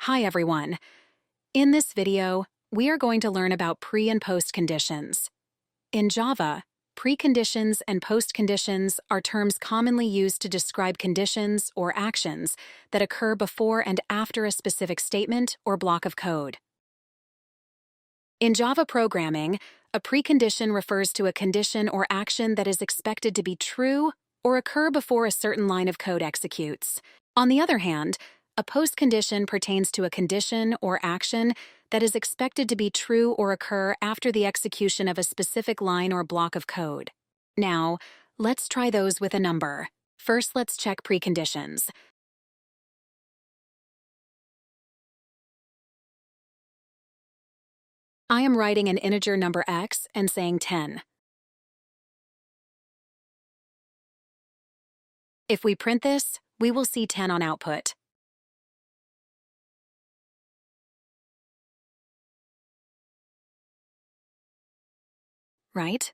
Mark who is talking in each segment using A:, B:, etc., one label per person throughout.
A: Hi everyone. In this video, we are going to learn about pre- and post-conditions. In Java, preconditions and post-conditions are terms commonly used to describe conditions or actions that occur before and after a specific statement or block of code. In Java programming, a precondition refers to a condition or action that is expected to be true or occur before a certain line of code executes. On the other hand, a postcondition pertains to a condition or action that is expected to be true or occur after the execution of a specific line or block of code. Now, let's try those with a number. First, let's check preconditions. I am writing an integer number x and saying 10. If we print this, we will see 10 on output. Right?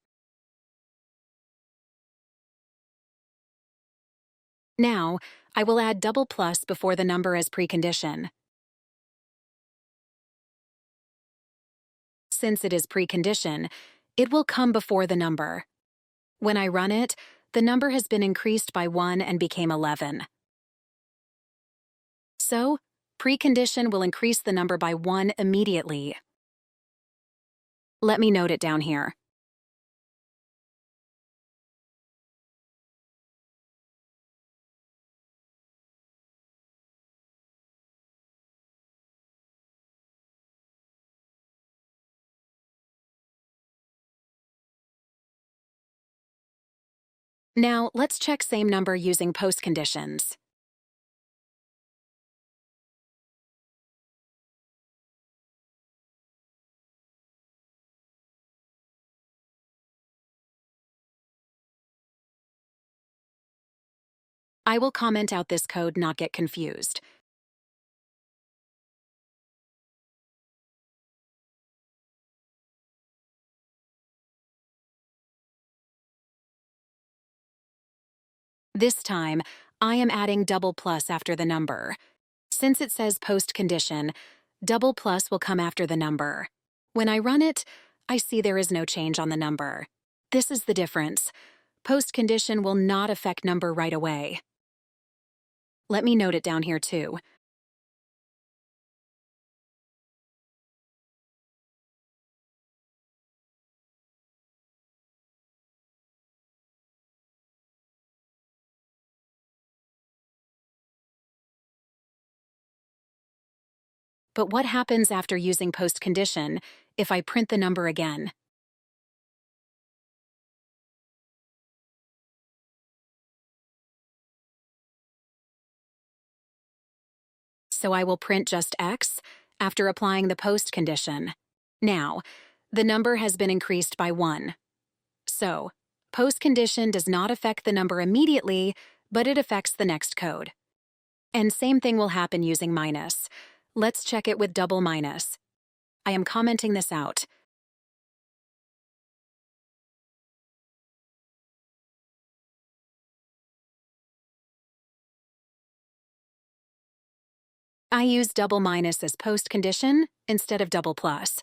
A: Now, I will add double plus before the number as precondition. Since it is precondition, it will come before the number. When I run it, the number has been increased by 1 and became 11. So, precondition will increase the number by 1 immediately. Let me note it down here. Now, let's check same number using postconditions. I will comment out this code, not get confused. This time, I am adding double plus after the number. Since it says postcondition, double plus will come after the number. When I run it, I see there is no change on the number. This is the difference. Postcondition will not affect number right away. Let me note it down here too. But what happens after using postcondition if I print the number again? So I will print just x after applying the postcondition. Now, the number has been increased by 1. So, postcondition does not affect the number immediately, but it affects the next code. And same thing will happen using minus. Let's check it with double minus. I am commenting this out. I use double minus as postcondition instead of double plus.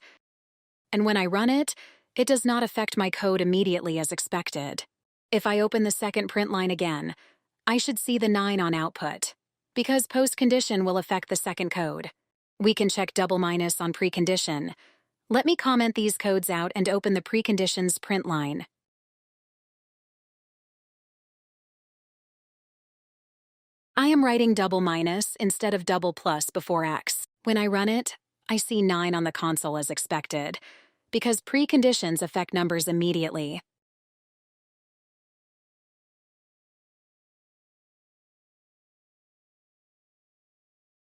A: And when I run it, it does not affect my code immediately as expected. If I open the second print line again, I should see the 9 on output, because postcondition will affect the second code. We can check double minus on precondition. Let me comment these codes out and open the preconditions print line. I am writing double minus instead of double plus before x. When I run it, I see 9 on the console as expected, because preconditions affect numbers immediately.